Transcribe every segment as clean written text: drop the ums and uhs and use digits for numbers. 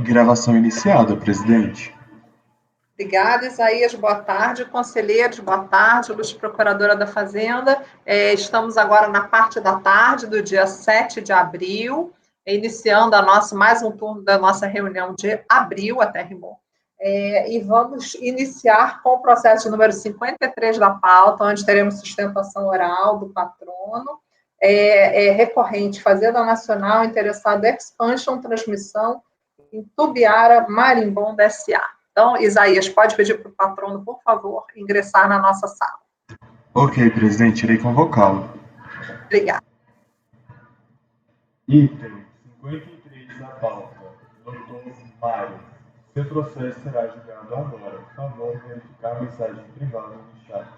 Gravação iniciada, presidente. Obrigada, Isaías. Boa tarde, conselheiros. Boa tarde, Luz Procuradora da Fazenda. Estamos agora na parte da tarde do dia 7 de abril, iniciando mais um turno da nossa reunião de abril, até rimou. E vamos iniciar com o processo número 53 da pauta, onde teremos sustentação oral do patrono, recorrente Fazenda Nacional, interessado Expansion, transmissão em Tubiara, Marimbonda, S.A. Então, Isaías, pode pedir para o patrono, por favor, ingressar na nossa sala. Ok, presidente, irei convocá-lo. Obrigada. Item 53 da pauta. Doutor Mário. Seu processo será julgado agora. Por favor, verificar a mensagem privada no chat.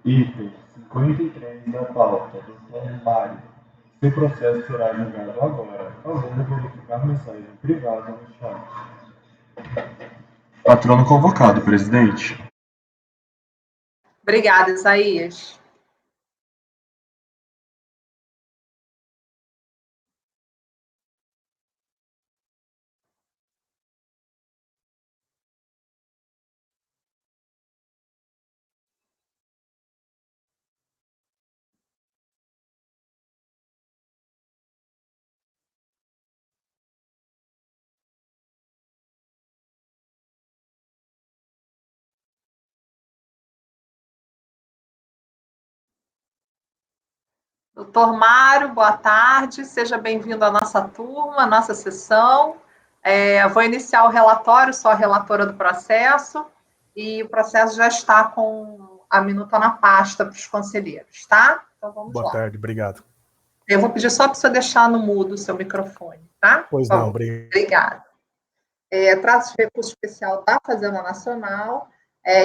Item 53 da pauta. Doutor Mário. Seu processo será julgado agora. Por favor, verificar a mensagem privada no chat. Patrono convocado, presidente. Obrigada, Isaías. Doutor Mário, boa tarde, seja bem-vindo à nossa turma, à nossa sessão. Vou iniciar o relatório, sou a relatora do processo, e o processo já está com a minuta na pasta para os conselheiros, tá? Então vamos lá. Boa tarde, obrigado. Eu vou pedir só para você deixar no mudo o seu microfone, tá? Pois não, obrigado. Obrigada. Trata-se de recurso especial da Fazenda Nacional,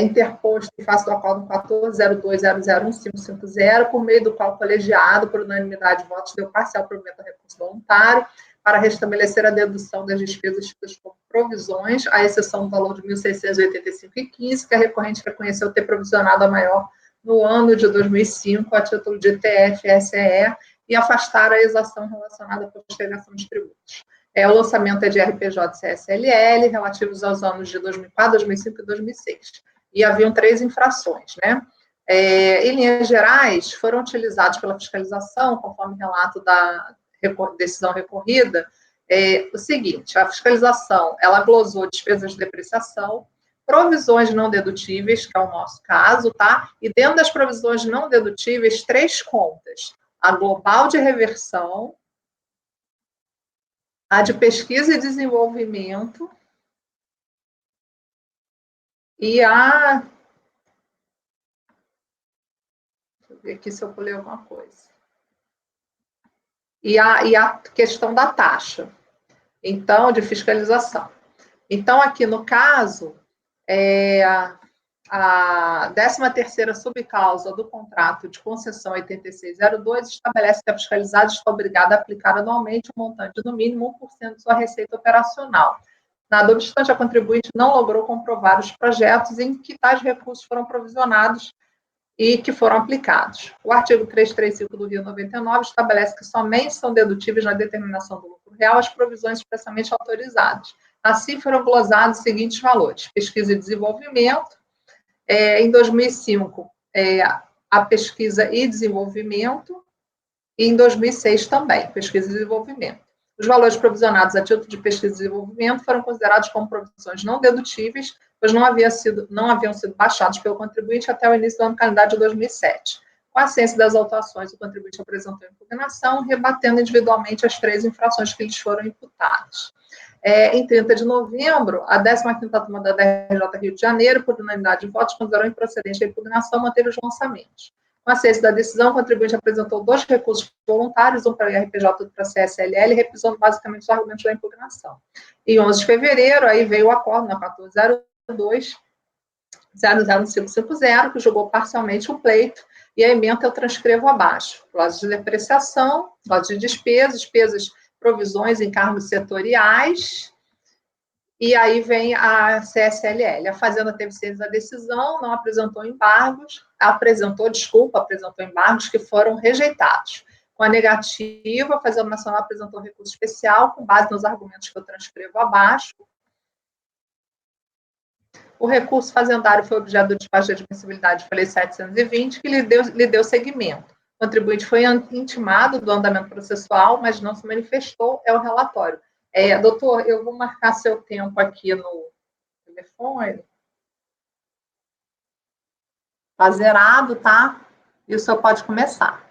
interposto em face do acordo 14.02.001550, por meio do qual o colegiado, por unanimidade de votos, deu parcial provimento ao recurso voluntário para restabelecer a dedução das despesas tidas como provisões, à exceção do valor de R$ 1.685,15, que a recorrente reconheceu ter provisionado a maior no ano de 2005, a título de TFSE, e afastar a exação relacionada à postergação de tributos. O lançamento é de RPJ e CSLL, relativos aos anos de 2004, 2005 e 2006. E haviam 3 infrações, né? Em linhas gerais, foram utilizados pela fiscalização, conforme relato da decisão recorrida, o seguinte: a fiscalização, ela glosou despesas de depreciação, provisões não dedutíveis, que é o nosso caso, tá? E dentro das provisões não dedutíveis, 3 contas: a global de reversão, a de pesquisa e desenvolvimento e a... Deixa eu ver aqui se eu pulei alguma coisa. E a questão da taxa, então, de fiscalização. Então, aqui no caso, a 13ª subcausa do contrato de concessão 8602 estabelece que a fiscalizada está obrigada a aplicar anualmente um montante no mínimo 1% de sua receita operacional. Nada obstante, a contribuinte não logrou comprovar os projetos em que tais recursos foram provisionados e que foram aplicados. O artigo 335 do Rio 99 estabelece que somente são dedutíveis na determinação do lucro real as provisões expressamente autorizadas. Assim, foram glosados os seguintes valores: pesquisa e desenvolvimento, em 2005, a pesquisa e desenvolvimento, e em 2006 também, pesquisa e desenvolvimento. Os valores provisionados a título de pesquisa e desenvolvimento foram considerados como provisões não dedutíveis, pois não haviam sido baixados pelo contribuinte até o início do ano calendário de 2007. Com a ciência das autuações, o contribuinte apresentou impugnação, rebatendo individualmente as 3 infrações que lhes foram imputadas. Em 30 de novembro, a 15ª turma da DRJ Rio de Janeiro, por unanimidade de votos, considerou improcedente a impugnação, manteve os lançamentos. Com a ciência da decisão, o contribuinte apresentou 2 recursos voluntários, um para o IRPJ e outro para a CSLL, repisando basicamente os argumentos da impugnação. Em 11 de fevereiro, aí veio o acordo na 1402.00550, que julgou parcialmente o pleito, e a ementa eu transcrevo abaixo: clause de depreciação, clause de despesas, provisões, encargos setoriais, e aí vem a CSLL. A Fazenda teve ciência da decisão, não apresentou embargos, apresentou embargos que foram rejeitados. Com a negativa, a Fazenda Nacional apresentou recurso especial com base nos argumentos que eu transcrevo abaixo. O recurso fazendário foi objeto do despacho de admissibilidade de Lei 720, que lhe deu seguimento. O contribuinte foi intimado do andamento processual, mas não se manifestou, é o relatório. Doutor, eu vou marcar seu tempo aqui no telefone. Está zerado, tá? E o senhor pode começar.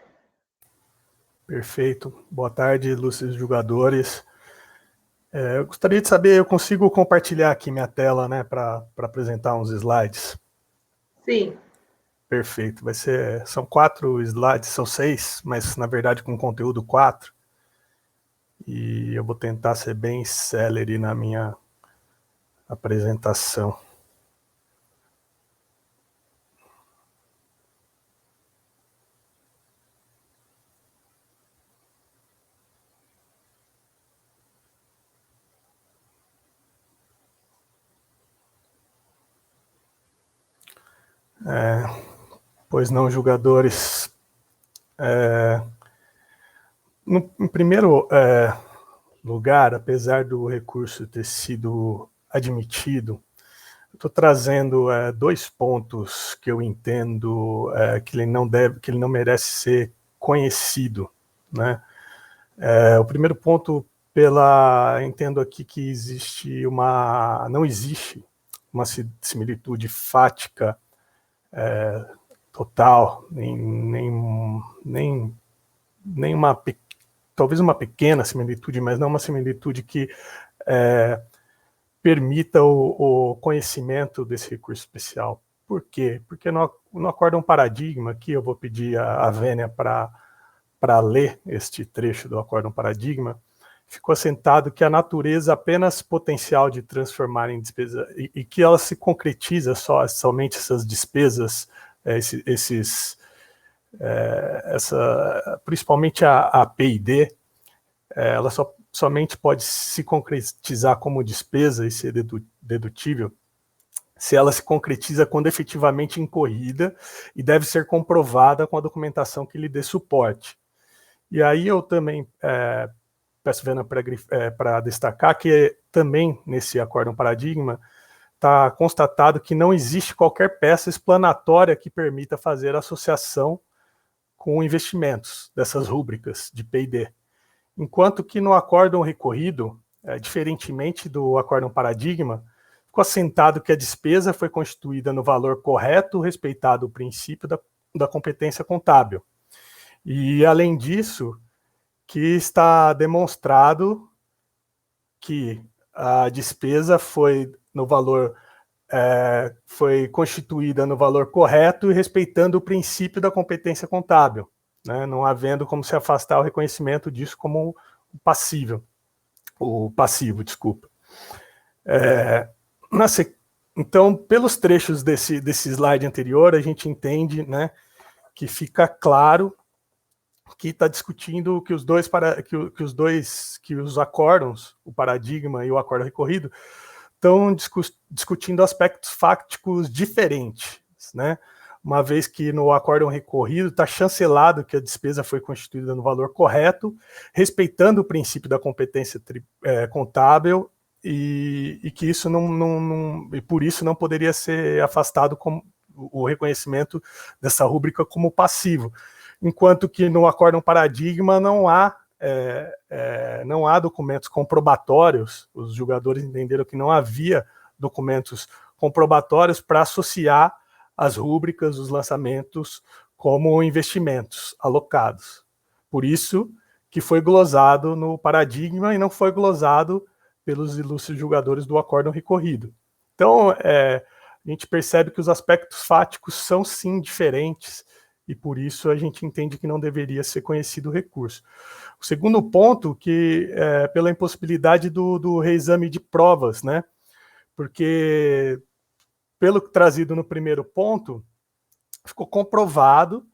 Perfeito. Boa tarde, ilustres julgadores. Eu gostaria de saber, eu consigo compartilhar aqui minha tela, né, para apresentar uns slides? Sim. Perfeito. São 4 slides, são 6, mas na verdade com conteúdo 4. E eu vou tentar ser bem célere na minha apresentação. Pois não, julgadores. Em primeiro lugar, apesar do recurso ter sido admitido, estou trazendo 2 pontos que eu entendo que ele não merece ser conhecido, né? O primeiro ponto, entendo aqui que não existe uma similitude fática total, talvez uma pequena similitude, mas não uma similitude que permita o conhecimento desse recurso especial. Por quê? Porque no acórdão paradigma, aqui eu vou pedir a Vênia para ler este trecho do acórdão paradigma, ficou assentado que a natureza apenas potencial de transformar em despesa, e que ela se concretiza somente essas despesas, principalmente a P&D, ela somente pode se concretizar como despesa e ser dedutível se ela se concretiza quando efetivamente incorrida e deve ser comprovada com a documentação que lhe dê suporte. E aí eu também peço Vênia para destacar que também nesse acórdão paradigma está constatado que não existe qualquer peça explanatória que permita fazer associação com investimentos dessas rúbricas de P&D. Enquanto que no acórdão recorrido, diferentemente do acórdão paradigma, ficou assentado que a despesa foi constituída no valor correto, respeitado o princípio da competência contábil. E, além disso, que está demonstrado que a despesa foi constituída no valor correto e respeitando o princípio da competência contábil, né, não havendo como se afastar o reconhecimento disso como passivo. Então, pelos trechos desse slide anterior, a gente entende, né, que fica claro que está discutindo que os acórdãos, o paradigma e o acórdão recorrido, estão discutindo aspectos fáticos diferentes, né? Uma vez que no acórdão recorrido está chancelado que a despesa foi constituída no valor correto, respeitando o princípio da competência contábil e que isso e por isso não poderia ser afastado como o reconhecimento dessa rúbrica como passivo. Enquanto que no acórdão paradigma não há documentos comprobatórios, os julgadores entenderam que não havia documentos comprobatórios para associar as rúbricas, os lançamentos, como investimentos alocados. Por isso que foi glosado no paradigma e não foi glosado pelos ilustres julgadores do acórdão recorrido. Então, a gente percebe que os aspectos fáticos são sim diferentes, e por isso a gente entende que não deveria ser conhecido o recurso. O segundo ponto, que é pela impossibilidade do reexame de provas, né? Porque, pelo trazido no primeiro ponto, ficou comprovado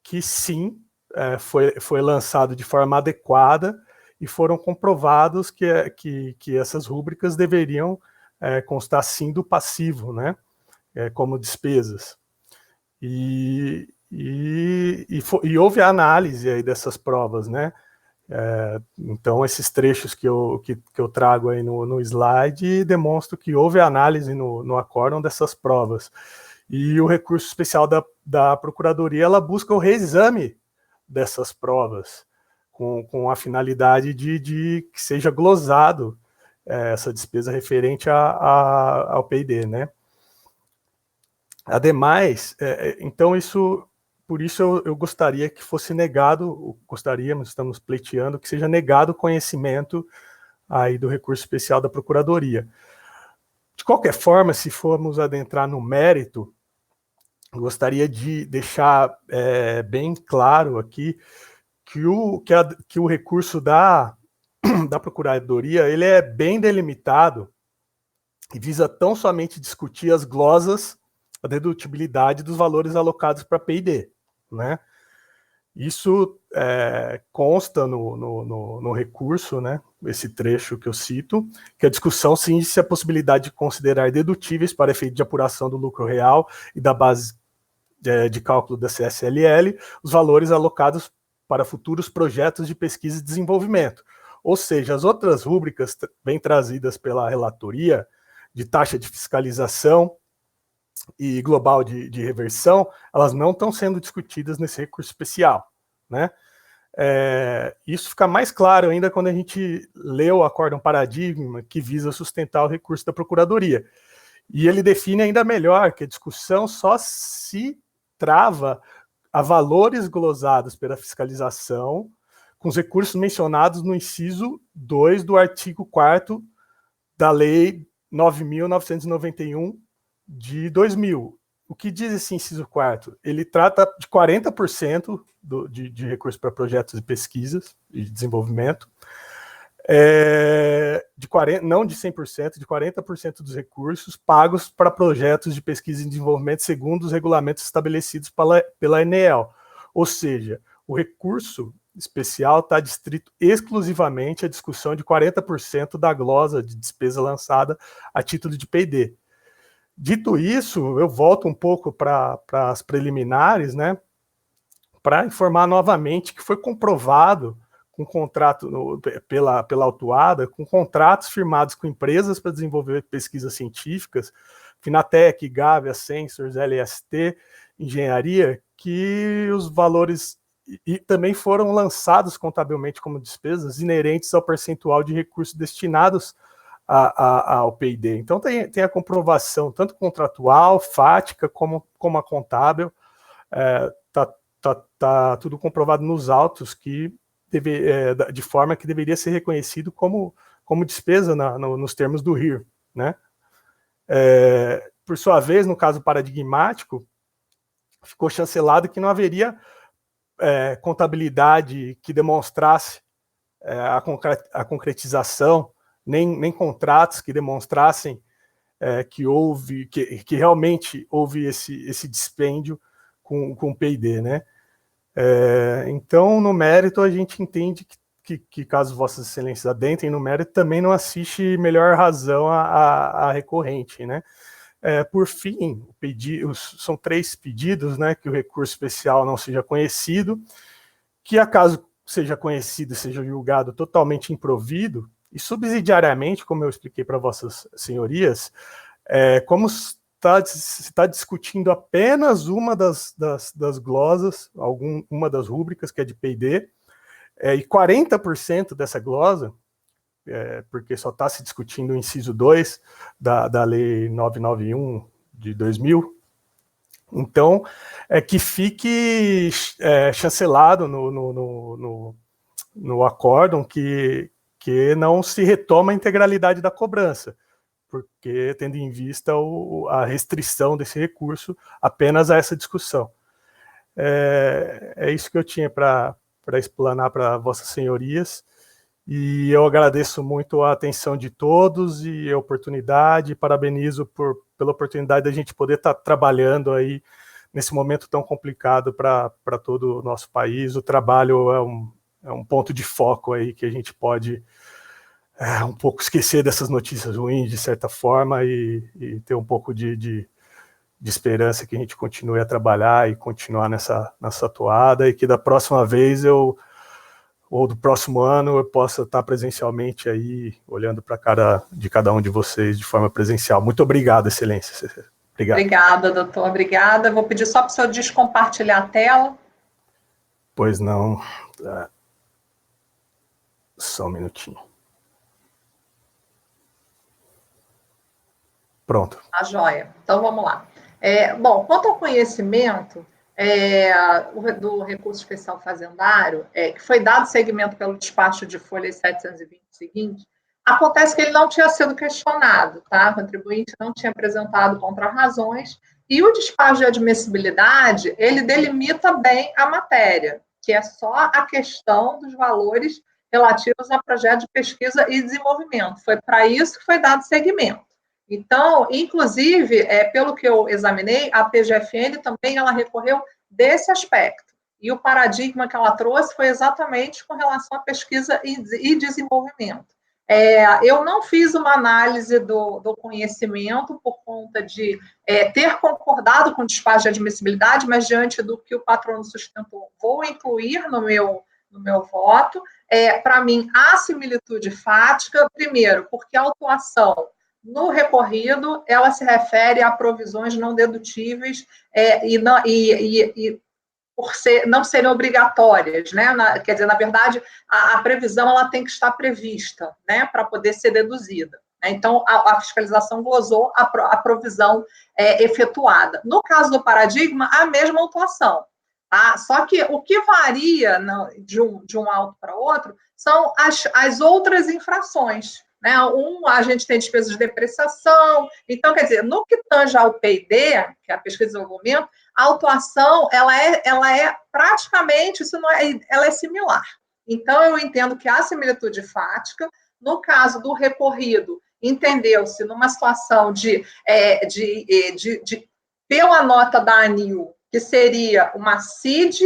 que sim, foi lançado de forma adequada e foram comprovados que essas rúbricas deveriam constar sim do passivo, né? Como despesas. E e houve a análise aí dessas provas, né? Então, esses trechos que eu trago aí no slide demonstram que houve análise no acórdão dessas provas. E o recurso especial da Procuradoria, ela busca o reexame dessas provas, com a finalidade de que seja glosado essa despesa referente ao P&D, né? Ademais, então por isso eu gostaria que fosse negado, estamos pleiteando que seja negado o conhecimento aí do recurso especial da Procuradoria. De qualquer forma, se formos adentrar no mérito, gostaria de deixar bem claro aqui que o recurso da Procuradoria ele é bem delimitado e visa tão somente discutir as glosas, a dedutibilidade dos valores alocados para P&D, né? Isso consta no recurso, né? Esse trecho que eu cito, que a discussão se inicia a possibilidade de considerar dedutíveis para efeito de apuração do lucro real e da base de cálculo da CSLL os valores alocados para futuros projetos de pesquisa e desenvolvimento. Ou seja, as outras rúbricas bem trazidas pela relatoria de taxa de fiscalização e global de reversão, elas não estão sendo discutidas nesse recurso especial, né? Isso fica mais claro ainda quando a gente lê o acórdão paradigma que visa sustentar o recurso da Procuradoria. E ele define ainda melhor que a discussão só se trava a valores glosados pela fiscalização com os recursos mencionados no inciso 2 do artigo 4º da Lei 9.991 de 2000. O que diz esse inciso 4º? Ele trata de 40% de recursos para projetos de pesquisas e de desenvolvimento, não de 100%, de 40% dos recursos pagos para projetos de pesquisa e desenvolvimento segundo os regulamentos estabelecidos pela ANEEL. Ou seja, o recurso especial está distrito exclusivamente à discussão de 40% da glosa de despesa lançada a título de P&D. Dito isso, eu volto um pouco para as preliminares, né, para informar novamente que foi comprovado com contrato pela autuada, com contratos firmados com empresas para desenvolver pesquisas científicas, Finatec, Gávea, Sensors, LST, Engenharia, que os valores e também foram lançados contabilmente como despesas inerentes ao percentual de recursos destinados ao P&D. Então tem a comprovação tanto contratual, fática, como a contábil, tá tudo comprovado nos autos que de forma que deveria ser reconhecido como despesa nos termos do RIR, né? Por sua vez, no caso paradigmático, ficou chancelado que não haveria contabilidade que demonstrasse a concretização, nem contratos que demonstrassem que realmente houve esse dispêndio com P&D, né? Então, no mérito, a gente entende que caso Vossas Excelências adentrem no mérito, também não assiste melhor razão a recorrente, né? Por fim, são 3 pedidos, né, que o recurso especial não seja conhecido, que acaso seja conhecido e seja julgado totalmente improvido, e subsidiariamente, como eu expliquei para Vossas Senhorias, como se está discutindo apenas uma das glosas, uma das rúbricas, que é de P&D, e 40% dessa glosa, porque só está se discutindo o inciso 2 da Lei 991 de 2000, então, que fique chancelado no acórdão que não se retoma a integralidade da cobrança, porque tendo em vista a restrição desse recurso apenas a essa discussão. É isso que eu tinha para explanar para Vossas Senhorias, e eu agradeço muito a atenção de todos e a oportunidade, parabenizo pela oportunidade da gente poder estar trabalhando aí nesse momento tão complicado para todo o nosso país. O trabalho é um ponto de foco aí que a gente pode um pouco esquecer dessas notícias ruins, de certa forma, e ter um pouco de de esperança que a gente continue a trabalhar e continuar nessa toada, e que da próxima vez ou do próximo ano eu possa estar presencialmente aí, olhando para a cara de cada um de vocês de forma presencial. Muito obrigado, Excelência. Obrigado. Obrigada, doutor. Obrigada. Vou pedir só para o senhor descompartilhar a tela. Pois não. Só um minutinho. Pronto. Tá joia. Então, vamos lá. Bom, quanto ao conhecimento do recurso especial fazendário, que foi dado seguimento pelo despacho de folha 720 seguinte, acontece que ele não tinha sido questionado, tá? O contribuinte não tinha apresentado contrarrazões, e o despacho de admissibilidade, ele delimita bem a matéria, que é só a questão dos valores relativos ao projeto de pesquisa e desenvolvimento. Foi para isso que foi dado seguimento. Então, inclusive, pelo que eu examinei, a PGFN também ela recorreu desse aspecto. E o paradigma que ela trouxe foi exatamente com relação à pesquisa e desenvolvimento. Eu não fiz uma análise do conhecimento por conta de ter concordado com o despacho de admissibilidade, mas diante do que o patrono sustentou, vou incluir no meu voto. Para mim, há similitude fática, primeiro, porque a autuação no recorrido, ela se refere a provisões não dedutíveis e por não serem obrigatórias, né? Quer dizer, na verdade, a previsão ela tem que estar prevista, né, para poder ser deduzida. Né? Então, a fiscalização glosou a provisão efetuada. No caso do paradigma, a mesma autuação. Tá? Só que o que varia de um auto para outro são as outras infrações. Né? A gente tem despesas de depreciação. Então, quer dizer, no que tange ao PID, que é a pesquisa de desenvolvimento, a autuação, ela é praticamente, ela é similar. Então, eu entendo que há similitude fática. No caso do recorrido, entendeu-se numa situação pela nota da ANIL, que seria uma CID,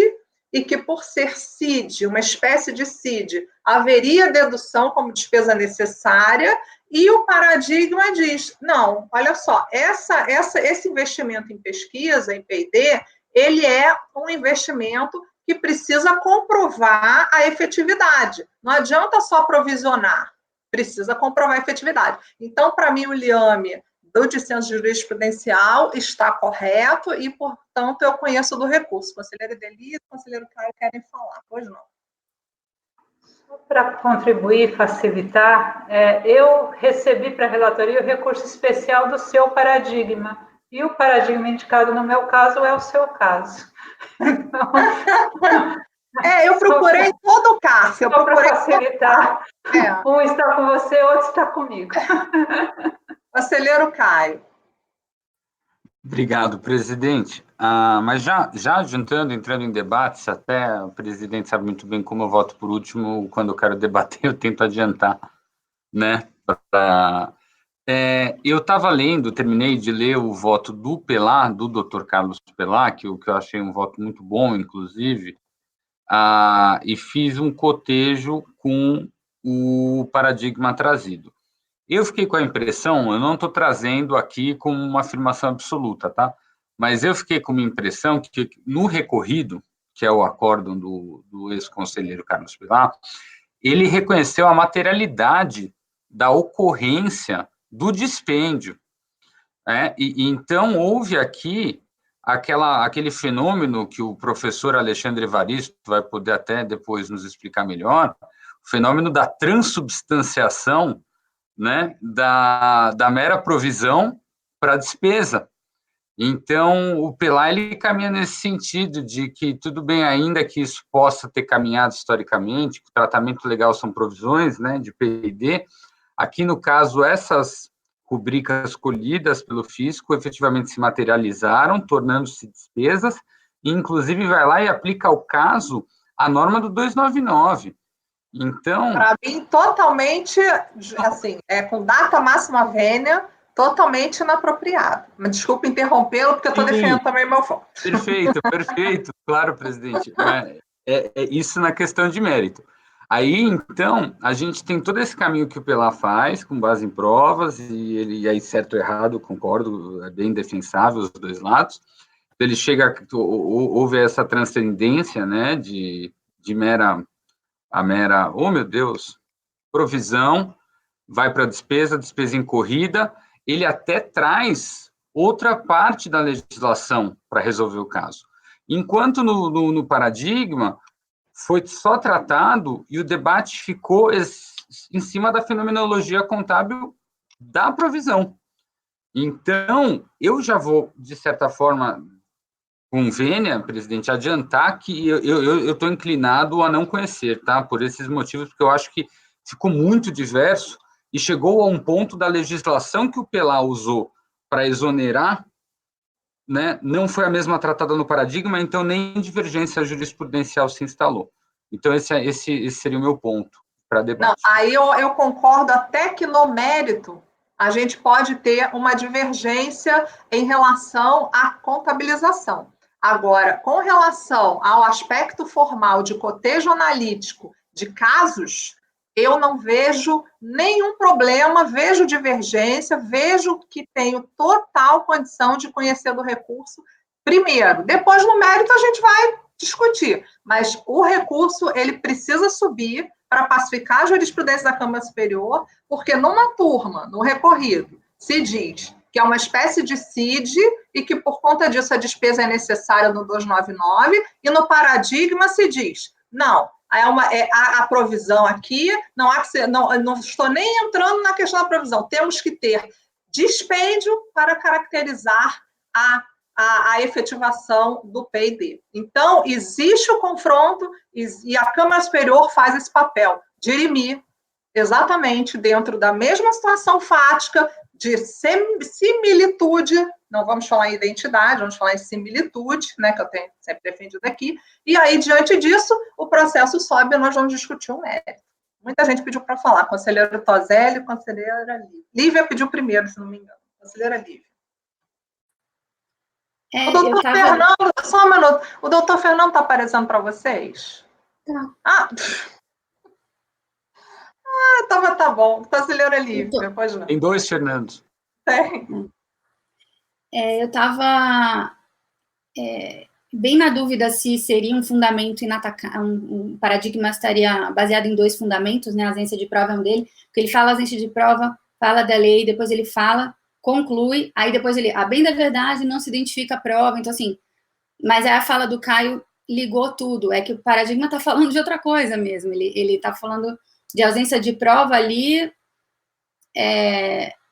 e que, por ser CID, uma espécie de CID, haveria dedução como despesa necessária, e o paradigma diz, não, olha só, esse investimento em pesquisa, em P&D, ele é um investimento que precisa comprovar a efetividade. Não adianta só provisionar, precisa comprovar a efetividade. Então, para mim, o liame do dissenso jurisprudencial está correto e, portanto, eu conheço do recurso. Conselheiro Delito, conselheiro Caio querem falar, pois não. Para contribuir e facilitar, eu recebi para a relatoria o recurso especial do seu paradigma, e o paradigma indicado no meu caso é o seu caso. Então, eu procurei em todo o caso. Só para facilitar, um está com você, outro está comigo. Conselheiro Caio. Obrigado, presidente. Mas já adiantando, entrando em debates, até o presidente sabe muito bem como eu voto por último, quando eu quero debater, eu tento adiantar, né? Eu estava lendo, terminei de ler o voto do Pelá, do Dr. Carlos Pelá, que eu achei um voto muito bom, inclusive, e fiz um cotejo com o paradigma trazido. Eu fiquei com a impressão, eu não estou trazendo aqui como uma afirmação absoluta, tá? Mas eu fiquei com uma impressão que no recorrido, que é o acórdão do ex-conselheiro Carlos Pilar, ele reconheceu a materialidade da ocorrência do dispêndio. Né? E então houve aqui aquele fenômeno que o professor Alexandre Evaristo vai poder até depois nos explicar melhor, o fenômeno da transubstanciação, né, da mera provisão para a despesa. Então, o Pelá, ele caminha nesse sentido de que, tudo bem, ainda que isso possa ter caminhado historicamente, o tratamento legal são provisões, né, de P&D, aqui, no caso, essas rubricas colhidas pelo fisco efetivamente se materializaram, tornando-se despesas, e, inclusive, vai lá e aplica ao caso a norma do 299. Então, para mim, totalmente, assim, com data máxima vênia, totalmente inapropriado. Mas desculpa interrompê-lo, porque eu estou defendendo também meu foco. Perfeito, claro, presidente. É isso na questão de mérito. Aí, então, a gente tem todo esse caminho que o Pelá faz, com base em provas, e aí, certo ou errado, concordo, é bem defensável os dois lados. Ele chega, houve essa transcendência, né, de mera, oh meu Deus, provisão, vai para despesa incorrida, ele até traz outra parte da legislação para resolver o caso. Enquanto no paradigma foi só tratado e o debate ficou em cima da fenomenologia contábil da provisão. Então, eu já vou, de certa forma, convênia, presidente, adiantar que eu estou inclinado a não conhecer, tá? Por esses motivos, porque eu acho que ficou muito diverso e chegou a um ponto da legislação que o Pelá usou para exonerar, né, não foi a mesma tratada no paradigma, então nem divergência jurisprudencial se instalou. Então, esse seria o meu ponto para debate. Não, aí eu concordo até que no mérito a gente pode ter uma divergência em relação à contabilização. Agora, com relação ao aspecto formal de cotejo analítico de casos, eu não vejo nenhum problema, vejo divergência, vejo que tenho total condição de conhecer do recurso primeiro. Depois, no mérito, a gente vai discutir, mas o recurso ele precisa subir para pacificar a jurisprudência da Câmara Superior, porque numa turma, no recorrido, se diz que é uma espécie de CID e que, por conta disso, a despesa é necessária no 299, e no paradigma se diz, não, a provisão aqui, não estou nem entrando na questão da provisão, temos que ter dispêndio para caracterizar a efetivação do P&D. Então, existe o confronto e a Câmara Superior faz esse papel, dirimir exatamente dentro da mesma situação fática, de similitude, não vamos falar em identidade, vamos falar em similitude, né, que eu tenho sempre defendido aqui, e aí, diante disso, o processo sobe e nós vamos discutir o mérito. Muita gente pediu para falar, conselheiro Tozelli, conselheira Lívia. Lívia pediu primeiro, se não me engano. Conselheira Lívia. O doutor Fernando, só um minuto, o doutor Fernando está aparecendo para vocês? Tá. Tá bom. Conselheira Lívia, pode não. Tem dois Fernandos. Tem. Eu estava bem na dúvida se seria um fundamento inatacável, um paradigma estaria baseado em dois fundamentos, né? A ausência de prova é um dele, porque ele fala ausência de prova, fala da lei, depois ele fala, conclui, aí depois ele, a bem da verdade, não se identifica a prova, então assim, mas aí a fala do Caio ligou tudo, é que o paradigma está falando de outra coisa mesmo, ele está falando de ausência de prova ali,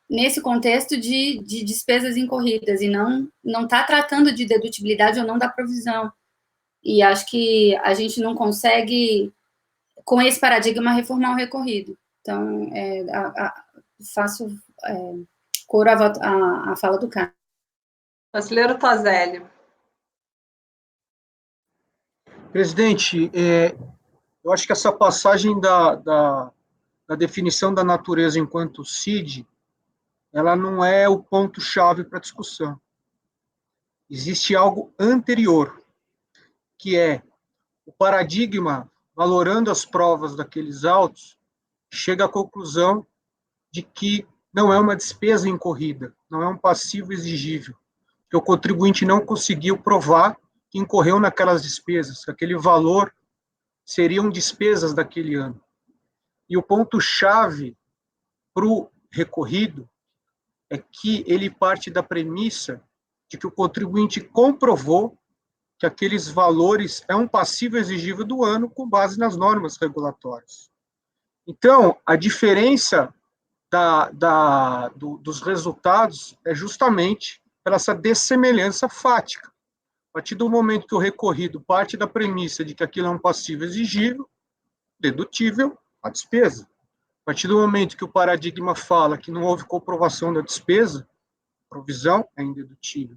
nesse contexto de despesas incorridas, e não está tratando de dedutibilidade ou não da provisão. E acho que a gente não consegue, com esse paradigma, reformar o recorrido. Então, faço coro a fala do Caio. Conselheiro Tozelli. Presidente, eu acho que essa passagem da definição da natureza enquanto CID, ela não é o ponto-chave para a discussão. Existe algo anterior, que é o paradigma, valorando as provas daqueles autos, chega à conclusão de que não é uma despesa incorrida, não é um passivo exigível, que o contribuinte não conseguiu provar que incorreu naquelas despesas, que aquele valor seriam despesas daquele ano. E o ponto-chave para o recorrido é que ele parte da premissa de que o contribuinte comprovou que aqueles valores é um passivo exigível do ano com base nas normas regulatórias. Então, a diferença dos resultados é justamente pela essa dessemelhança fática. A partir do momento que o recorrido parte da premissa de que aquilo é um passivo exigível, dedutível, a despesa. A partir do momento que o paradigma fala que não houve comprovação da despesa, provisão é indedutível.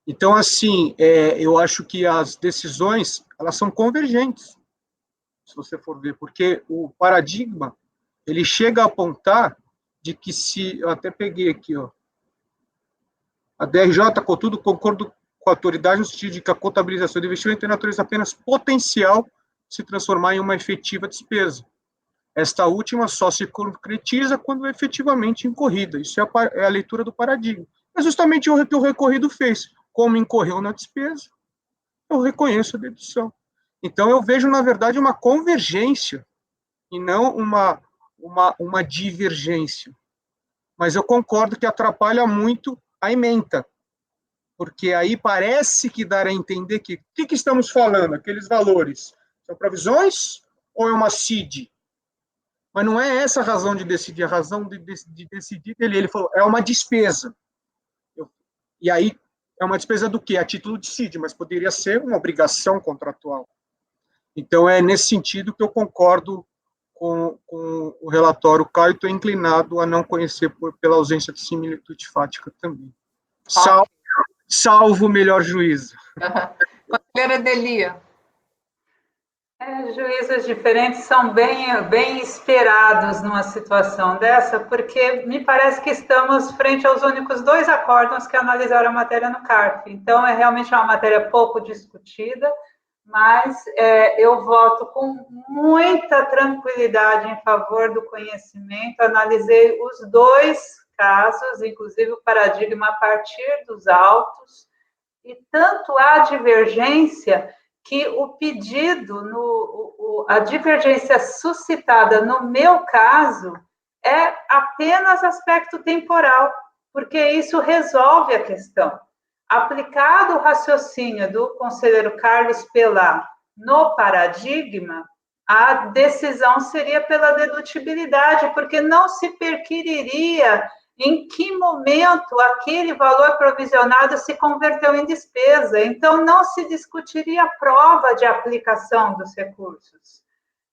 Então, assim, eu acho que as decisões, elas são convergentes, se você for ver, porque o paradigma, ele chega a apontar de que se, eu até peguei aqui, ó, a DRJ, contudo, concordo com a autoridade no sentido de que a contabilização do investimento tem natureza apenas potencial, se transformar em uma efetiva despesa. Esta última só se concretiza quando efetivamente incorrida. Isso é a leitura do paradigma. É justamente o que o recorrido fez. Como incorreu na despesa, eu reconheço a dedução. Então, eu vejo, na verdade, uma convergência e não uma divergência. Mas eu concordo que atrapalha muito a ementa, porque aí parece que dá a entender que o que estamos falando, aqueles valores, são provisões ou é uma CID? Mas não é essa a razão de decidir, a razão de decidir dele, ele falou, é uma despesa. E aí, é uma despesa do quê? A título de CID, mas poderia ser uma obrigação contratual. Então, é nesse sentido que eu concordo com o relatório. Caio, estou inclinado a não conhecer pela ausência de similitude fática também. Salvo o melhor juízo. Conselheira Delia. Juízos diferentes são bem esperados numa situação dessa, porque me parece que estamos frente aos únicos 2 acórdãos que analisaram a matéria no CARF. Então, é realmente uma matéria pouco discutida, mas eu voto com muita tranquilidade em favor do conhecimento. Analisei os 2 casos, inclusive o paradigma a partir dos autos, e tanto há divergência que o pedido, a divergência suscitada no meu caso é apenas aspecto temporal, porque isso resolve a questão. Aplicado o raciocínio do conselheiro Carlos Pelá no paradigma, a decisão seria pela dedutibilidade, porque não se perquiriria em que momento aquele valor provisionado se converteu em despesa. Então, não se discutiria a prova de aplicação dos recursos.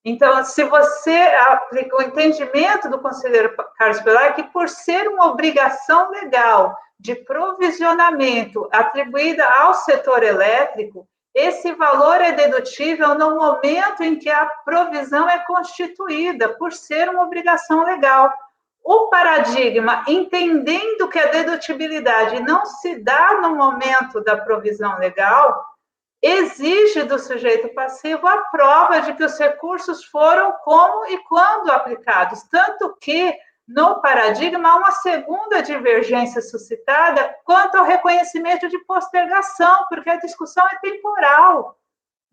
Então, se você aplica o entendimento do conselheiro Carlos Pelá, é que por ser uma obrigação legal de provisionamento atribuída ao setor elétrico, esse valor é dedutível no momento em que a provisão é constituída, por ser uma obrigação legal. O paradigma, entendendo que a dedutibilidade não se dá no momento da provisão legal, exige do sujeito passivo a prova de que os recursos foram como e quando aplicados. Tanto que, no paradigma, há uma segunda divergência suscitada quanto ao reconhecimento de postergação, porque a discussão é temporal.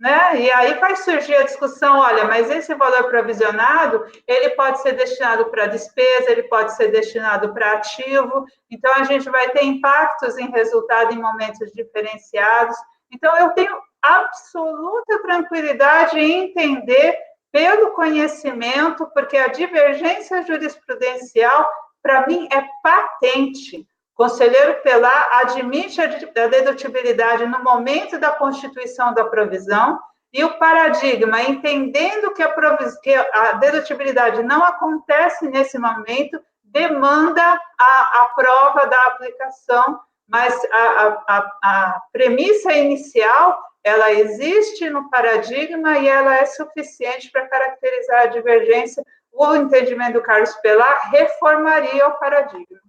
Né? E aí vai surgir a discussão, olha, mas esse valor provisionado, ele pode ser destinado para despesa, ele pode ser destinado para ativo, então a gente vai ter impactos em resultado em momentos diferenciados. Então, eu tenho absoluta tranquilidade em entender pelo conhecimento, porque a divergência jurisprudencial, para mim, é patente. O conselheiro Pelá admite a dedutibilidade no momento da constituição da provisão e o paradigma, entendendo que a dedutibilidade não acontece nesse momento, demanda a prova da aplicação, mas a premissa inicial, ela existe no paradigma e ela é suficiente para caracterizar a divergência. O entendimento do Carlos Pelá reformaria o paradigma.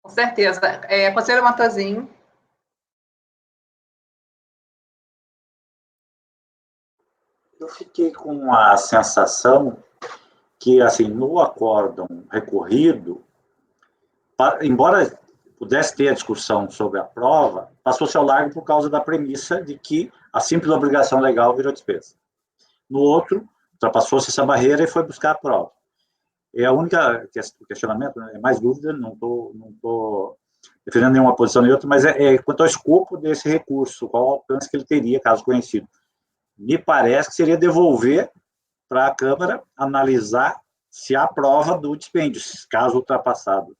Com certeza. Conselheiro Matosinho. Eu fiquei com a sensação que, assim, no acórdão recorrido, embora pudesse ter a discussão sobre a prova, passou-se ao largo por causa da premissa de que a simples obrigação legal virou despesa. No outro, ultrapassou-se essa barreira e foi buscar a prova. É a única questionamento, né? É mais dúvida, não estou defendendo nenhuma posição nem outra, mas quanto ao escopo desse recurso, qual o alcance que ele teria, caso conhecido. Me parece que seria devolver para a Câmara analisar se há prova do dispêndio, caso ultrapassado.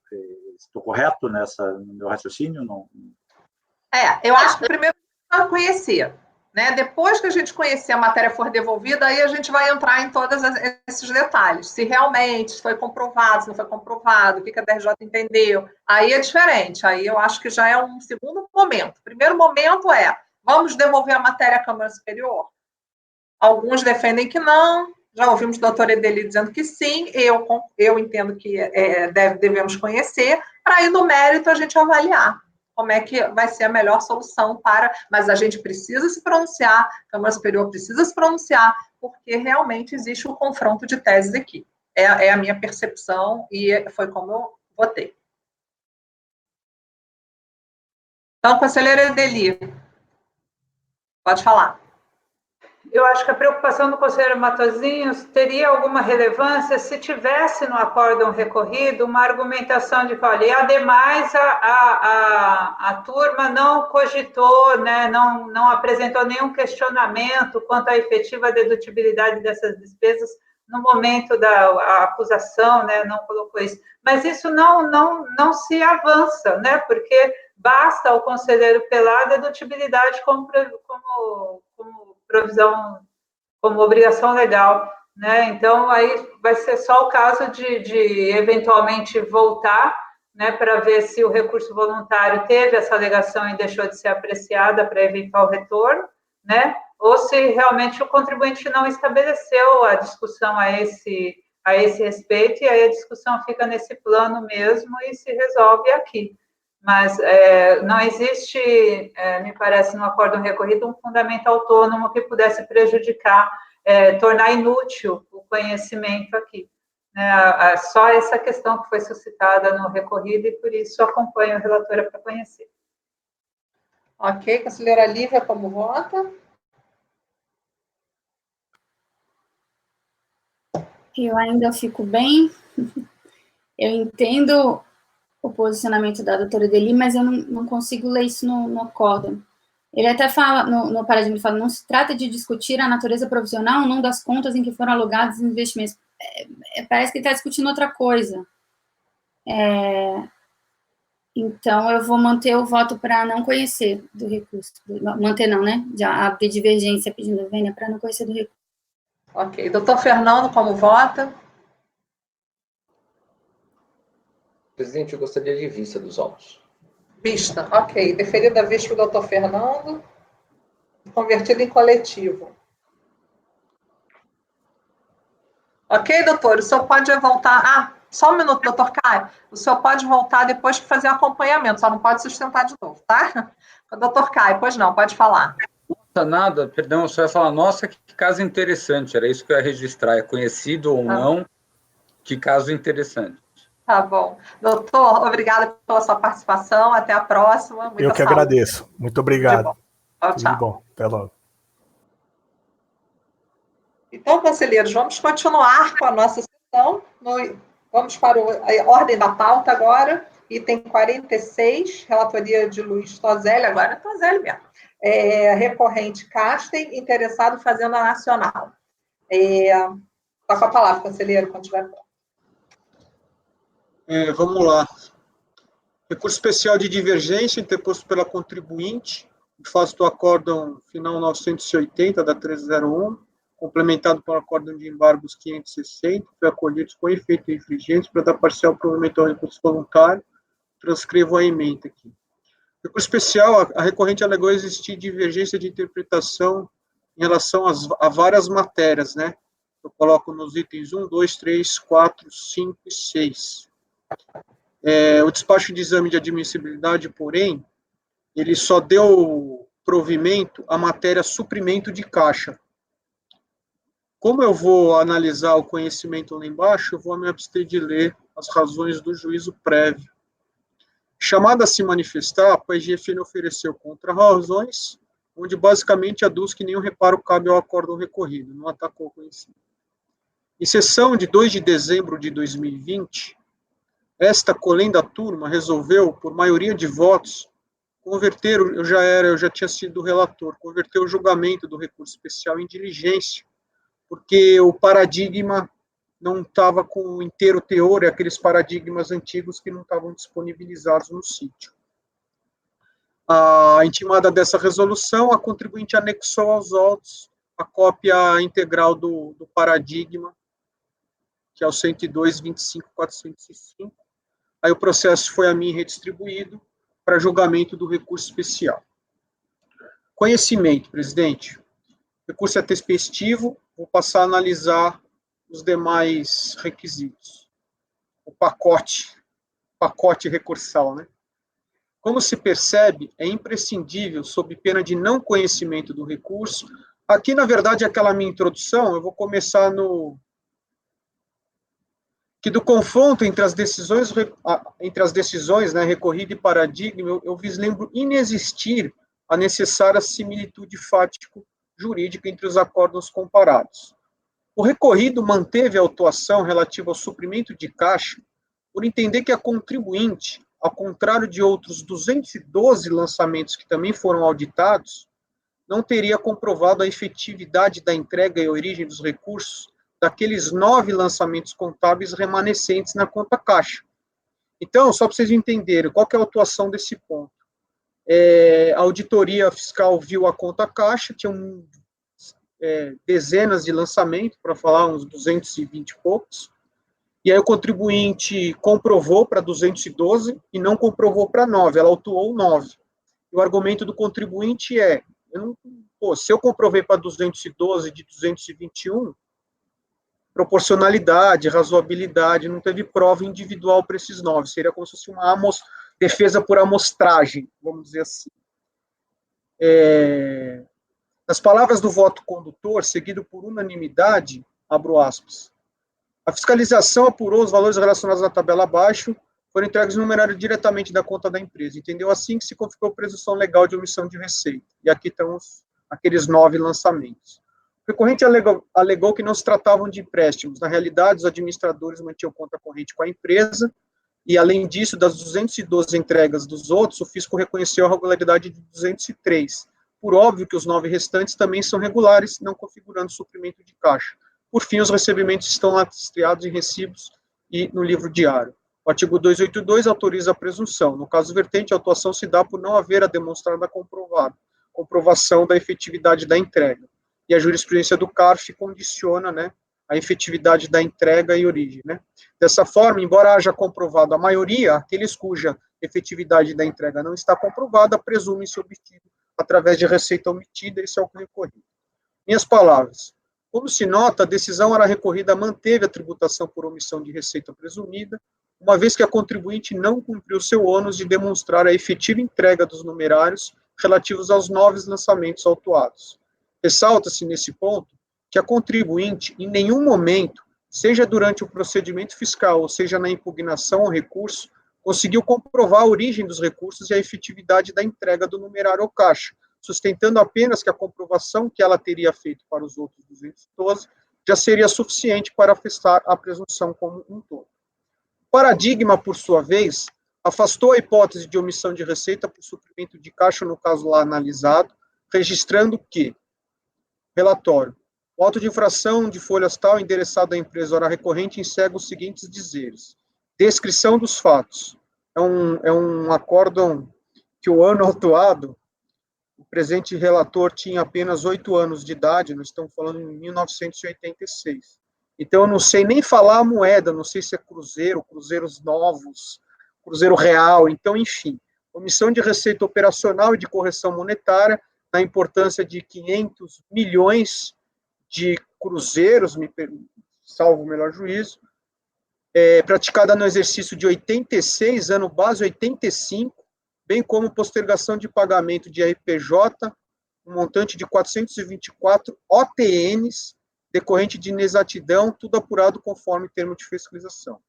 Estou correto no meu raciocínio? Não? Eu acho que primeiro não conhecer. Né? Depois que a gente conhecer, a matéria for devolvida, aí a gente vai entrar em todos esses detalhes. Se realmente foi comprovado, se não foi comprovado, o que a DRJ entendeu, aí é diferente. Aí eu acho que já é um segundo momento. O primeiro momento vamos devolver a matéria à Câmara Superior? Alguns defendem que não, já ouvimos o doutor Edeli dizendo que sim, eu entendo que devemos conhecer, para ir no mérito a gente avaliar. como é que vai ser a melhor solução para... Mas a gente precisa se pronunciar, a Câmara Superior precisa se pronunciar, porque realmente existe um confronto de teses aqui. É a minha percepção e foi como eu votei. Então, conselheira Edeli, pode falar. Eu acho que a preocupação do conselheiro Matosinhos teria alguma relevância se tivesse no acórdão recorrido uma argumentação de que, olha, ademais a turma não cogitou, né, não apresentou nenhum questionamento quanto à efetiva dedutibilidade dessas despesas no momento da acusação, né, não colocou isso. Mas isso não se avança, né, porque basta ao conselheiro pelar a dedutibilidade como provisão, como obrigação legal, né? Então, aí vai ser só o caso de eventualmente voltar, né, para ver se o recurso voluntário teve essa alegação e deixou de ser apreciada para eventual retorno, né? Ou se realmente o contribuinte não estabeleceu a discussão a esse respeito, e aí a discussão fica nesse plano mesmo e se resolve aqui. Mas não existe, me parece, no acórdão recorrido, um fundamento autônomo que pudesse prejudicar, tornar inútil o conhecimento aqui. Só essa questão que foi suscitada no recorrido, e por isso acompanho a relatora para conhecer. Ok, conselheira Lívia, como vota? Eu ainda fico bem. Eu entendo o posicionamento da doutora Edeli, mas eu não consigo ler isso no acórdão. Ele até fala, no parágrafo, ele fala, não se trata de discutir a natureza provisional ou não das contas em que foram alugados os investimentos. Parece que ele está discutindo outra coisa. Então, eu vou manter o voto para não conhecer do recurso. Manter não, né? Já abrir divergência pedindo a vênia para não conhecer do recurso. Ok. Doutor Fernando, como vota? Presidente, eu gostaria de vista dos autos. Vista, ok. Deferida a vista para o doutor Fernando. Convertido em coletivo. Ok, doutor? O senhor pode voltar... só um minuto, doutor Caio. O senhor pode voltar depois para fazer acompanhamento, só não pode sustentar de novo, tá? Doutor Caio, pois não, pode falar. Nada, perdão, eu só ia falar, nossa, que caso interessante, era isso que eu ia registrar, é conhecido ou não, que caso interessante. Tá bom. Doutor, obrigada pela sua participação, até a próxima. Eu que agradeço, muito obrigado. Tchau, Tudo tchau. bom, até logo. Então, conselheiros, vamos continuar com a nossa sessão. Vamos para a ordem da pauta agora, item 46, relatoria de Luiz Tozelli, agora é Tozelli mesmo. Recorrente Casten, interessado em Fazenda Nacional. Está com a palavra, conselheiro, quando tiver pronto. Vamos lá. Recurso especial de divergência interposto pela contribuinte, em face do acórdão final 980 da 1301, complementado pelo acórdão de embargos 560, foi acolhido com efeito infringente para dar parcial provimento ao recurso voluntário. Transcrevo a emenda aqui. Recurso especial, a recorrente alegou existir divergência de interpretação em relação a várias matérias, né? Eu coloco nos itens 1, 2, 3, 4, 5 e 6. O despacho de exame de admissibilidade, porém, ele só deu provimento à matéria suprimento de caixa. Como eu vou analisar o conhecimento lá embaixo, eu vou me abster de ler as razões do juízo prévio. Chamada a se manifestar, a PGFN ofereceu contra-razões, onde basicamente aduz que nenhum reparo cabe ao acórdão recorrido, não atacou o conhecimento. Em sessão de 2 de dezembro de 2020, esta colenda turma resolveu, por maioria de votos, converter, eu já tinha sido relator, converter o julgamento do recurso especial em diligência, porque o paradigma não estava com o inteiro teor, aqueles paradigmas antigos que não estavam disponibilizados no sítio. A intimada dessa resolução, a contribuinte anexou aos autos a cópia integral do paradigma, que é o 102.25.405. Aí o processo foi a mim redistribuído para julgamento do recurso especial. Conhecimento, presidente. Recurso é tempestivo, vou passar a analisar os demais requisitos. O pacote recursal, né? Como se percebe, é imprescindível, sob pena de não conhecimento do recurso. Aqui, na verdade, aquela minha introdução, eu vou começar que do confronto entre as decisões, né, recorrida e paradigma, eu vislembro inexistir a necessária similitude fático-jurídica entre os acórdãos comparados. O recorrido manteve a autuação relativa ao suprimento de caixa por entender que a contribuinte, ao contrário de outros 212 lançamentos que também foram auditados, não teria comprovado a efetividade da entrega e origem dos recursos daqueles 9 lançamentos contábeis remanescentes na conta caixa. Então, só para vocês entenderem, qual que é a atuação desse ponto? A auditoria fiscal viu a conta caixa, tinham dezenas de lançamentos, para falar uns 220 e poucos, e aí o contribuinte comprovou para 212 e não comprovou para 9, ela autuou 9. E o argumento do contribuinte é, se eu comprovei para 212 de 221, proporcionalidade, razoabilidade, não teve prova individual para esses 9, seria como se fosse uma defesa por amostragem, vamos dizer assim. Nas palavras do voto condutor, seguido por unanimidade, abro aspas, a fiscalização apurou os valores relacionados à tabela abaixo, foram entregues no numerário diretamente da conta da empresa. Entendeu assim que se configurou presunção legal de omissão de receita. E aqui estão aqueles 9 lançamentos. O recorrente alegou que não se tratavam de empréstimos. Na realidade, os administradores mantinham conta corrente com a empresa, e, além disso, das 212 entregas dos outros, o fisco reconheceu a regularidade de 203. Por óbvio que os 9 restantes também são regulares, não configurando suprimento de caixa. Por fim, os recebimentos estão lastreados em recibos e no livro diário. O artigo 282 autoriza a presunção. No caso vertente, a autuação se dá por não haver a demonstrada comprovação da efetividade da entrega. E a jurisprudência do CARF condiciona, né, a efetividade da entrega e origem, né. Dessa forma, embora haja comprovado a maioria, aqueles cuja efetividade da entrega não está comprovada, presume-se obtido através de receita omitida, esse é o recorrido. Minhas palavras. Como se nota, a decisão era recorrida manteve a tributação por omissão de receita presumida, uma vez que a contribuinte não cumpriu seu ônus de demonstrar a efetiva entrega dos numerários relativos aos 9 lançamentos autuados. Ressalta-se nesse ponto que a contribuinte, em nenhum momento, seja durante o procedimento fiscal, ou seja na impugnação ao recurso, conseguiu comprovar a origem dos recursos e a efetividade da entrega do numerário ao caixa, sustentando apenas que a comprovação que ela teria feito para os outros 212 já seria suficiente para afastar a presunção como um todo. O paradigma, por sua vez, afastou a hipótese de omissão de receita por suprimento de caixa no caso lá analisado, registrando que, relatório, o auto de infração de folhas tal endereçado à empresa hora recorrente encerra os seguintes dizeres. Descrição dos fatos. É um acórdão que o ano autuado, o presente relator tinha apenas 8 anos de idade, nós estamos falando em 1986. Então, eu não sei nem falar a moeda, não sei se é cruzeiro, cruzeiros novos, cruzeiro real, então, enfim. Omissão de receita operacional e de correção monetária, na importância de 500 milhões de cruzeiros, salvo o melhor juízo, praticada no exercício de 86, ano base 85, bem como postergação de pagamento de RPJ, um montante de 424 OTNs, decorrente de inexatidão, tudo apurado conforme termo de fiscalização.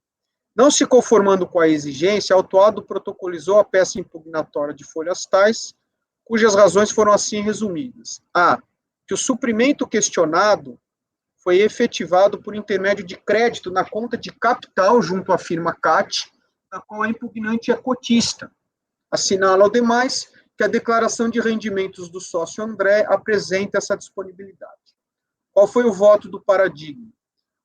Não se conformando com a exigência, o autuado protocolizou a peça impugnatória de folhas tais, cujas razões foram assim resumidas. A. Que o suprimento questionado foi efetivado por intermédio de crédito na conta de capital junto à firma CAT, da qual a impugnante é cotista. Assinala ao demais que a declaração de rendimentos do sócio André apresenta essa disponibilidade. Qual foi o voto do paradigma?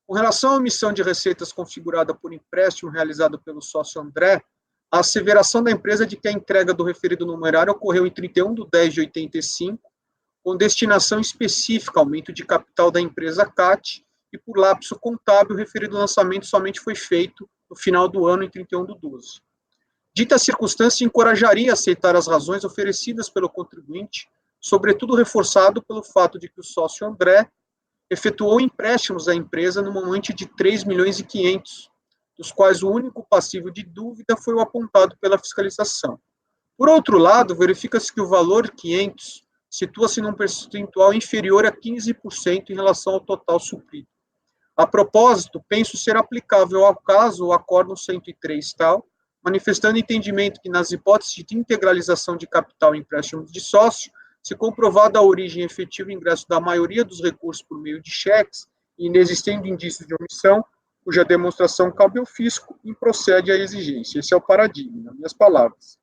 Com relação à omissão de receitas configurada por empréstimo realizado pelo sócio André, a asseveração da empresa de que a entrega do referido numerário ocorreu em 31/10/85, com destinação específica, aumento de capital da empresa CAT, e por lapso contábil, o referido lançamento somente foi feito no final do ano, em 31/12. Dita circunstância encorajaria a aceitar as razões oferecidas pelo contribuinte, sobretudo reforçado pelo fato de que o sócio André efetuou empréstimos à empresa no montante de 3.500.000, dos quais o único passivo de dúvida foi o apontado pela fiscalização. Por outro lado, verifica-se que o valor 500 situa-se num percentual inferior a 15% em relação ao total suprido. A propósito, penso ser aplicável ao caso o acórdão 103 tal, manifestando entendimento que nas hipóteses de integralização de capital em empréstimos de sócio, se comprovada a origem efetiva e ingresso da maioria dos recursos por meio de cheques e inexistendo indícios de omissão, cuja demonstração cabe ao fisco e procede à exigência. Esse é o paradigma, minhas palavras.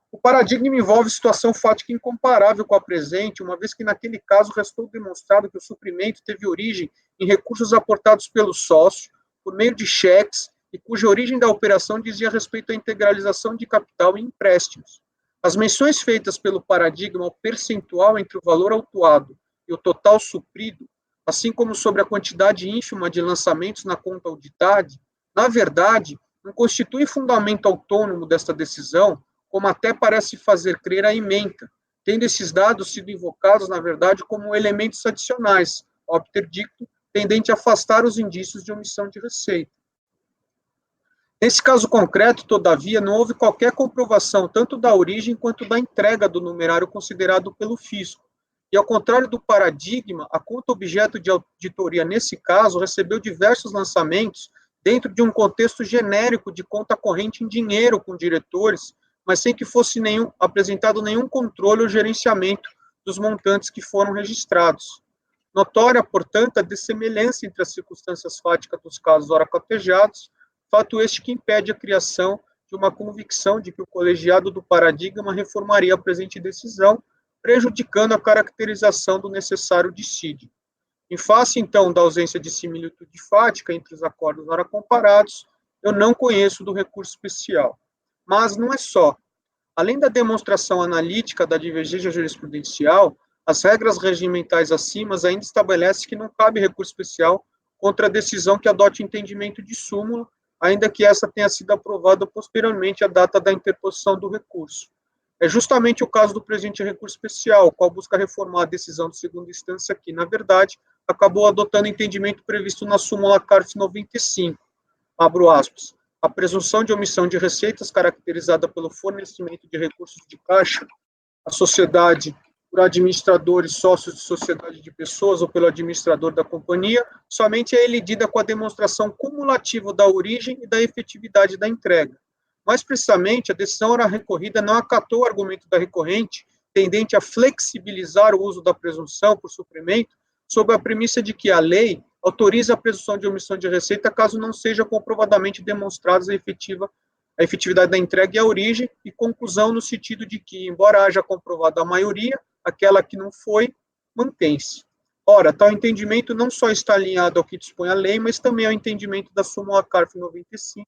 O paradigma envolve situação fática incomparável com a presente, uma vez que naquele caso restou demonstrado que o suprimento teve origem em recursos aportados pelo sócio, por meio de cheques, e cuja origem da operação dizia respeito à integralização de capital em empréstimos. As menções feitas pelo paradigma ao percentual entre o valor autuado e o total suprido, assim como sobre a quantidade ínfima de lançamentos na conta auditada, na verdade, não constitui fundamento autônomo desta decisão, como até parece fazer crer a ementa, tendo esses dados sido invocados, na verdade, como elementos adicionais, obter dicto, tendente a afastar os indícios de omissão de receita. Nesse caso concreto, todavia, não houve qualquer comprovação tanto da origem quanto da entrega do numerário considerado pelo fisco. E, ao contrário do paradigma, a conta objeto de auditoria, nesse caso, recebeu diversos lançamentos dentro de um contexto genérico de conta corrente em dinheiro com diretores, mas sem que fosse apresentado nenhum controle ou gerenciamento dos montantes que foram registrados. Notória, portanto, a dessemelhança entre as circunstâncias fáticas dos casos ora cotejados, fato este que impede a criação de uma convicção de que o colegiado do paradigma reformaria a presente decisão, prejudicando a caracterização do necessário dissídio. Em face, então, da ausência de similitude fática entre os acordos ora comparados, eu não conheço do recurso especial. Mas não é só. Além da demonstração analítica da divergência jurisprudencial, as regras regimentais acima ainda estabelecem que não cabe recurso especial contra a decisão que adote entendimento de súmula, ainda que essa tenha sido aprovada posteriormente à data da interposição do recurso. É justamente o caso do presente recurso especial, o qual busca reformar a decisão de segunda instância que, na verdade, acabou adotando o entendimento previsto na súmula CARF 95. Abro aspas. A presunção de omissão de receitas caracterizada pelo fornecimento de recursos de caixa à sociedade por administradores, sócios de sociedade de pessoas ou pelo administrador da companhia, somente é elidida com a demonstração cumulativa da origem e da efetividade da entrega. Mais precisamente, a decisão ora recorrida não acatou o argumento da recorrente, tendente a flexibilizar o uso da presunção por suprimento, sob a premissa de que a lei autoriza a presunção de omissão de receita caso não seja comprovadamente demonstradas a efetividade da entrega e a origem, e conclusão no sentido de que, embora haja comprovado a maioria, aquela que não foi, mantém-se. Ora, tal entendimento não só está alinhado ao que dispõe a lei, mas também ao entendimento da súmula CARF 95,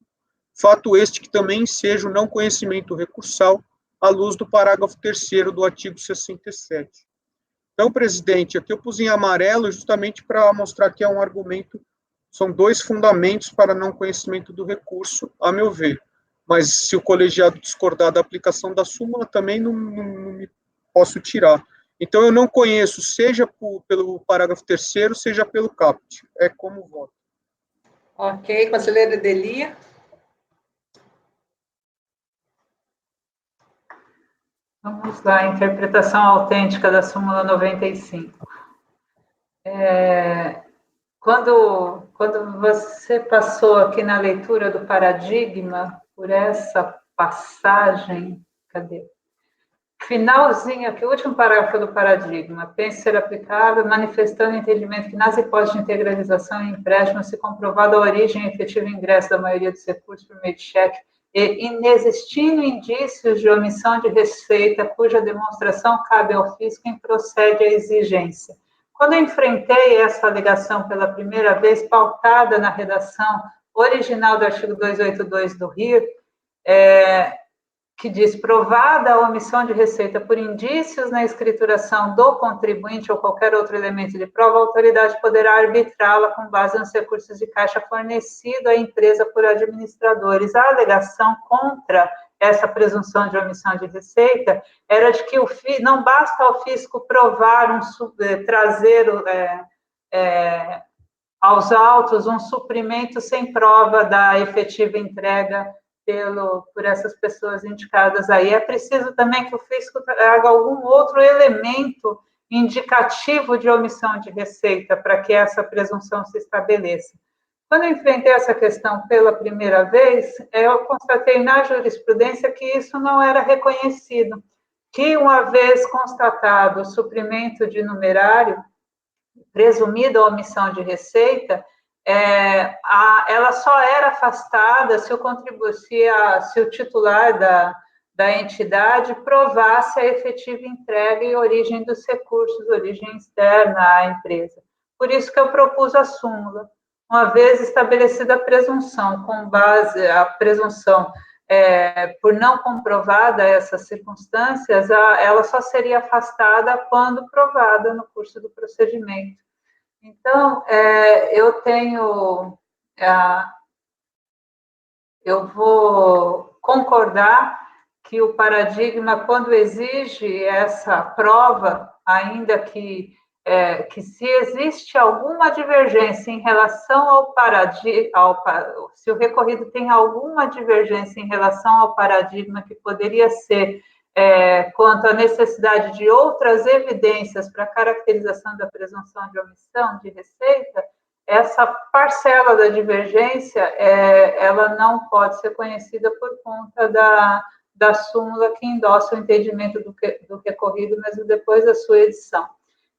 fato este que também enseja o não conhecimento recursal à luz do parágrafo 3º do artigo 67. Então, presidente, aqui eu pus em amarelo justamente para mostrar que é um argumento, são dois fundamentos para não conhecimento do recurso, a meu ver. Mas se o colegiado discordar da aplicação da súmula, também não me posso tirar. Então, eu não conheço, seja pelo parágrafo 3º, seja pelo caput. É como voto. Ok, conselheira Delia. Vamos lá, interpretação autêntica da súmula 95. Quando você passou aqui na leitura do paradigma, por essa passagem, cadê? Finalzinho aqui, o último parágrafo do paradigma, pensa ser aplicável, manifestando o entendimento que nas hipóteses de integralização e empréstimo, se comprovada a origem e efetivo ingresso da maioria dos recursos por meio de cheque, e inexistindo indícios de omissão de receita, cuja demonstração cabe ao fisco e procede à exigência. Quando eu enfrentei essa alegação pela primeira vez, pautada na redação original do artigo 282 do RIR, que diz, provada a omissão de receita por indícios na escrituração do contribuinte ou qualquer outro elemento de prova, a autoridade poderá arbitrá-la com base nos recursos de caixa fornecido à empresa por administradores. A alegação contra essa presunção de omissão de receita era de que não basta ao fisco provar, trazer aos autos um suprimento sem prova da efetiva entrega por essas pessoas indicadas aí. É preciso também que o fisco traga algum outro elemento indicativo de omissão de receita para que essa presunção se estabeleça. Quando eu enfrentei essa questão pela primeira vez, eu constatei na jurisprudência que isso não era reconhecido, que uma vez constatado o suprimento de numerário, presumida omissão de receita, ela só era afastada se o titular da entidade provasse a efetiva entrega e origem dos recursos, origem externa à empresa. Por isso que eu propus a súmula. Uma vez estabelecida a presunção, com base a presunção por não comprovada essas circunstâncias, ela só seria afastada quando provada no curso do procedimento. Então, eu vou concordar que o paradigma, quando exige essa prova, ainda que se existe alguma divergência em relação ao paradigma, se o recorrido tem alguma divergência em relação ao paradigma que poderia ser quanto à necessidade de outras evidências para a caracterização da presunção de omissão de receita, essa parcela da divergência, ela não pode ser conhecida por conta da súmula que endossa o entendimento do recorrido, mesmo depois da sua edição.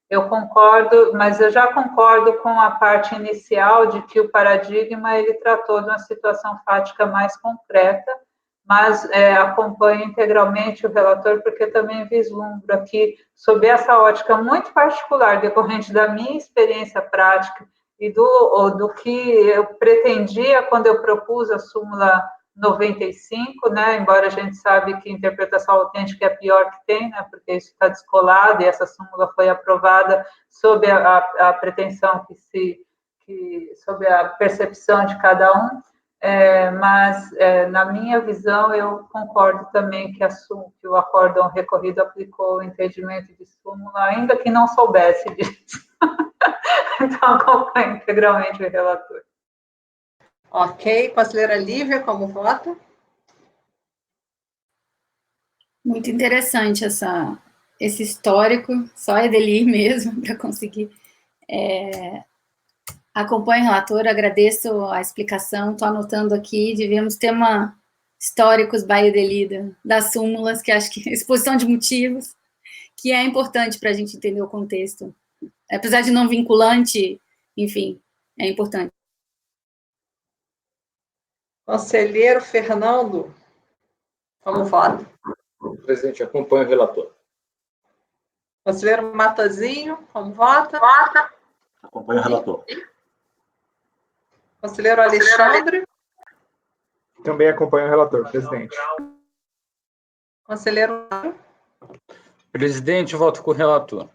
Eu concordo, mas eu já concordo com a parte inicial de que o paradigma, ele tratou de uma situação fática mais concreta, mas acompanho integralmente o relator, porque também vislumbro aqui, sob essa ótica muito particular, decorrente da minha experiência prática e do que eu pretendia quando eu propus a súmula 95, né, embora a gente sabe que interpretação autêntica é a pior que tem, né, porque isso está descolado, e essa súmula foi aprovada sob a pretensão sob a percepção de cada um, mas, na minha visão, eu concordo também que o acórdão recorrido aplicou o entendimento de súmula, ainda que não soubesse disso. Então, acompanho integralmente o relator. Ok, conselheira Lívia, como vota? Muito interessante esse histórico, só Edelir mesmo para conseguir. Acompanho o relator, agradeço a explicação, estou anotando aqui, devíamos ter históricos by Edelir das súmulas, que acho que exposição de motivos, que é importante para a gente entender o contexto. Apesar de não vinculante, enfim, é importante. Conselheiro Fernando, como vota? Presidente, acompanho o relator. Conselheiro Matosinho, como vota? Acompanho o relator. Conselheiro Alexandre? Também acompanho o relator, presidente. Conselheiro? Presidente, voto com o relator.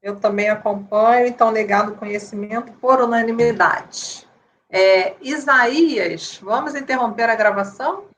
Eu também acompanho, então negado o conhecimento por unanimidade. Isaías, vamos interromper a gravação?